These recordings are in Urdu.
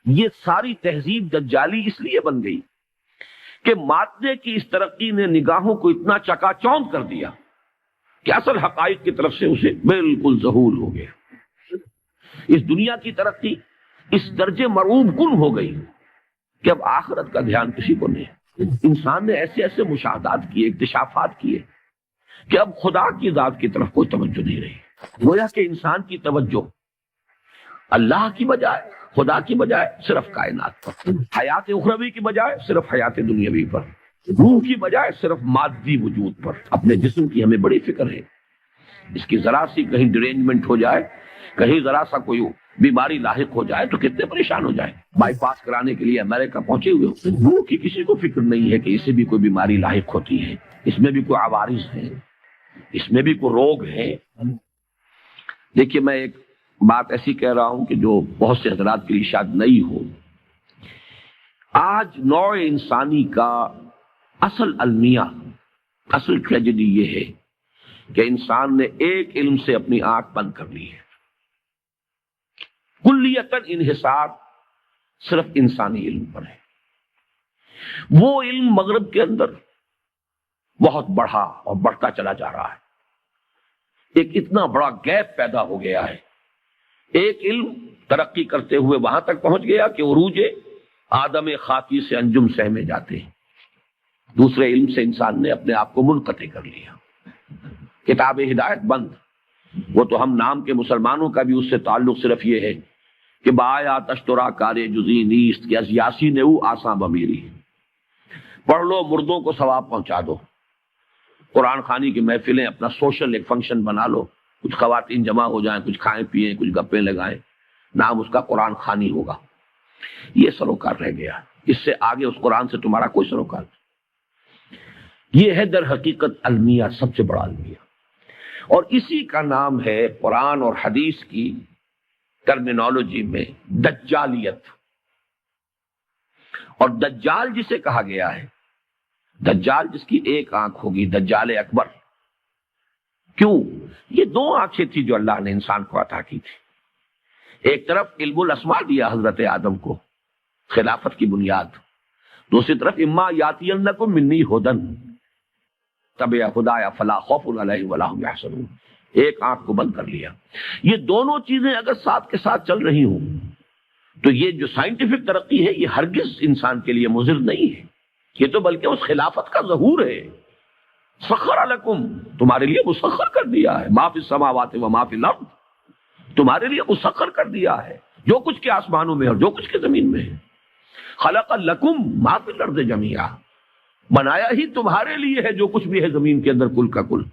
یہ ساری تہذیب دجالی اس لیے بن گئی کہ مادے کی اس ترقی نے نگاہوں کو اتنا چکا چوند کر دیا کہ اصل حقائق کی طرف سے اسے بالکل ذہول ہو گیا۔ اس دنیا کی ترقی اس درجے مرعوب کن ہو گئی کہ اب آخرت کا دھیان کسی کو نہیں۔ انسان نے ایسے ایسے مشاہدات کیے، اکتشافات کیے کہ اب خدا کی ذات کی طرف کوئی توجہ نہیں رہی۔ گویا کہ انسان کی توجہ اللہ کی بجائے، خدا کی بجائے صرف کائنات پر، حیات اخروی کی بجائے صرف حیات دنیاوی پر، روح کی بجائے صرف مادی وجود پر۔ اپنے جسم کی ہمیں بڑی فکر ہے، اس کی ذرا سی کہیں ڈرینجمنٹ ہو جائے، کہیں ذرا سا کوئی بیماری لاحق ہو جائے تو کتنے پریشان ہو جائیں۔ بائی پاس کرانے کے لیے امریکہ پہنچے ہوئے ہو، روح کی کسی کو فکر نہیں ہے کہ اسے بھی کوئی بیماری لاحق ہوتی ہے، اس میں بھی کوئی عوارض ہیں، اس میں بھی کوئی روگ ہے۔ دیکھیے میں ایک بات ایسی کہہ رہا ہوں کہ جو بہت سے حضرات کے لیے شاید نئی ہو۔ آج نوع انسانی کا اصل المیہ، اصل ٹریجڈی یہ ہے کہ انسان نے ایک علم سے اپنی آنکھ بند کر لی ہے۔ کلیتاً انحصار صرف انسانی علم پر ہے۔ وہ علم مغرب کے اندر بہت بڑھا اور بڑھتا چلا جا رہا ہے۔ ایک اتنا بڑا گیپ پیدا ہو گیا ہے۔ ایک علم ترقی کرتے ہوئے وہاں تک پہنچ گیا کہ عروج آدم خاکی سے انجم سہ میں جاتے ہیں۔ دوسرے علم سے انسان نے اپنے آپ کو منقطع کر لیا۔ کتاب ہدایت بند، وہ تو ہم نام کے مسلمانوں کا بھی اس سے تعلق صرف یہ ہے کہ بایا تشترا کارے جزی نیست کہ از یاسی نے او آساں بمیری، پڑھ لو مردوں کو ثواب پہنچا دو۔ قرآن خوانی کی محفلیں اپنا سوشل ایک فنکشن بنا لو، کچھ خواتین جمع ہو جائیں، کچھ کھائیں پیئیں، کچھ گپیں لگائیں، نام اس کا قرآن خوانی ہوگا۔ یہ سروکار رہ گیا، اس سے آگے اس قرآن سے تمہارا کوئی سروکار نہیں۔ یہ ہے در حقیقت المیہ، سب سے بڑا المیہ، اور اسی کا نام ہے قرآن اور حدیث کی ٹرمینالوجی میں دجالیت۔ اور دجال جسے کہا گیا ہے، دجال جس کی ایک آنکھ ہوگی، دجال اکبر۔ کیوں؟ یہ دو آنکھیں تھی جو اللہ نے انسان کو عطا کی تھی۔ ایک طرف علم الاسماء دیا حضرت آدم کو، خلافت کی بنیاد، دوسری طرف اما یاتینکم منی ھدی تبع خدایا فلا خوف علیہم ولا هم یحزنون۔ ایک آنکھ کو بند کر لیا۔ یہ دونوں چیزیں اگر ساتھ کے ساتھ چل رہی ہوں تو یہ جو سائنٹیفک ترقی ہے یہ ہرگز انسان کے لیے مضر نہیں ہے، یہ تو بلکہ اس خلافت کا ظہور ہے۔ سخر لکم، تمہارے لیے مسخر کر دیا ہے، ما فی السماوات و ما فی الارض، تمہارے لیے مسخر کر دیا ہے جو کچھ کے آسمانوں میں اور جو کچھ کے زمین میں ہے۔ خلق لکم ما فی الارض جمیعا، بنایا ہی تمہارے لیے ہے جو کچھ بھی ہے زمین کے اندر کل کا کل۔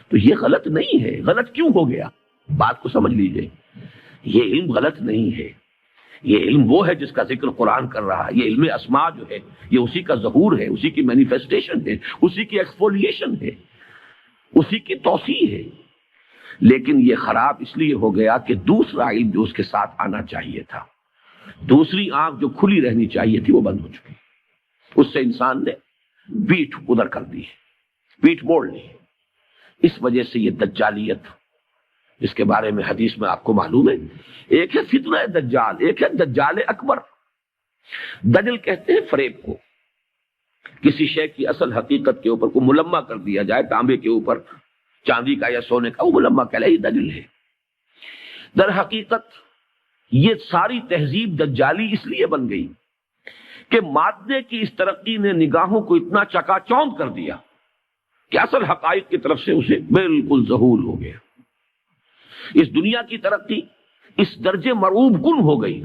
تو یہ غلط نہیں ہے۔ غلط کیوں ہو گیا؟ بات کو سمجھ لیجئے، یہ علم غلط نہیں ہے۔ یہ علم وہ ہے جس کا ذکر قرآن کر رہا ہے۔ یہ علم اسماء جو ہے یہ اسی کا ظہور ہے، اسی کی مینیفیسٹیشن ہے، اسی کی ایکسفولیشن ہے، اسی کی توسیع ہے۔ لیکن یہ خراب اس لیے ہو گیا کہ دوسرا علم جو اس کے ساتھ آنا چاہیے تھا، دوسری آنکھ جو کھلی رہنی چاہیے تھی، وہ بند ہو چکی۔ اس سے انسان نے پیٹھ ادھر کر دی، پیٹھ موڑ لی۔ اس وجہ سے یہ دجالیت، جس کے بارے میں حدیث میں آپ کو معلوم ہے، ایک ہے فتنہ دجال، ایک ہے دجال اکبر۔ دجل کہتے ہیں فریب کو، کسی شے کی اصل حقیقت کے اوپر کو ملمہ کر دیا جائے، تانبے کے اوپر چاندی کا یا سونے کا، وہ ملمہ کہلائی دجل ہے۔ در حقیقت یہ ساری تہذیب دجالی اس لیے بن گئی کہ مادے کی اس ترقی نے نگاہوں کو اتنا چکا چوند کر دیا کہ اصل حقائق کی طرف سے اسے بالکل ذہول ہو گیا۔ اس دنیا کی ترقی اس درجے مرعوب کن ہو گئی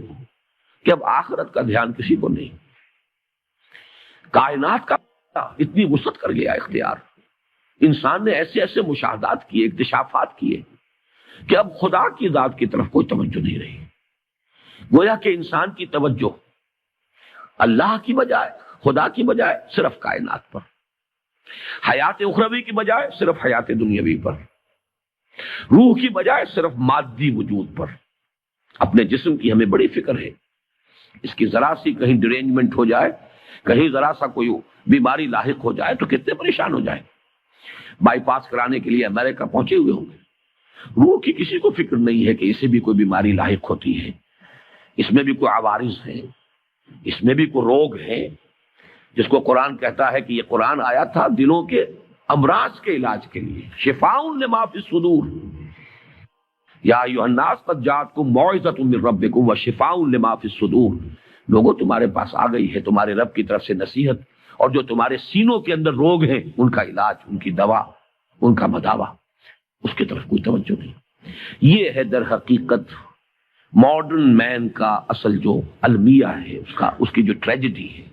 کہ اب آخرت کا دھیان کسی کو نہیں۔ کائنات کا اتنی وسعت کر گیا اختیار، انسان نے ایسے ایسے مشاہدات کیے، اکتشافات کیے کہ اب خدا کی ذات کی طرف کوئی توجہ نہیں رہی۔ گویا کہ انسان کی توجہ اللہ کی بجائے، خدا کی بجائے صرف کائنات پر، حیات اخروی کی بجائے صرف حیات دنیاوی پر، روح کی بجائے صرف مادی وجود پر۔ اپنے جسم کی ہمیں بڑی فکر ہے، اس کی ذرا سی کہیں ڈرینجمنٹ ہو جائے، کہیں ذرا سا کوئی بیماری لاحق ہو جائے تو کتنے پریشان ہو جائیں۔ بائی پاس کرانے کے لیے امریکہ پہنچے ہوئے ہوں گے، روح کی کسی کو فکر نہیں ہے کہ اسے بھی کوئی بیماری لاحق ہوتی ہے، اس میں بھی کوئی عوارض ہیں، اس میں بھی کوئی روگ ہیں، جس کو قرآن کہتا ہے کہ یہ قرآن آیا تھا دلوں کے امراض کے علاج کے لیے، شفاء لما فی الصدور، یا ایھا الناس قد جاءتکم موعظۃ من ربکم وشفاء لما فی الصدور، لوگوں تمہارے پاس آ گئی ہے تمہارے رب کی طرف سے نصیحت، اور جو تمہارے سینوں کے اندر روگ ہیں ان کا علاج، ان کی دوا، ان کا مداوا، اس کی طرف کوئی توجہ نہیں۔ یہ ہے در حقیقت ماڈرن مین کا اصل جو المیہ ہے، اس کی جو ٹریجڈی ہے۔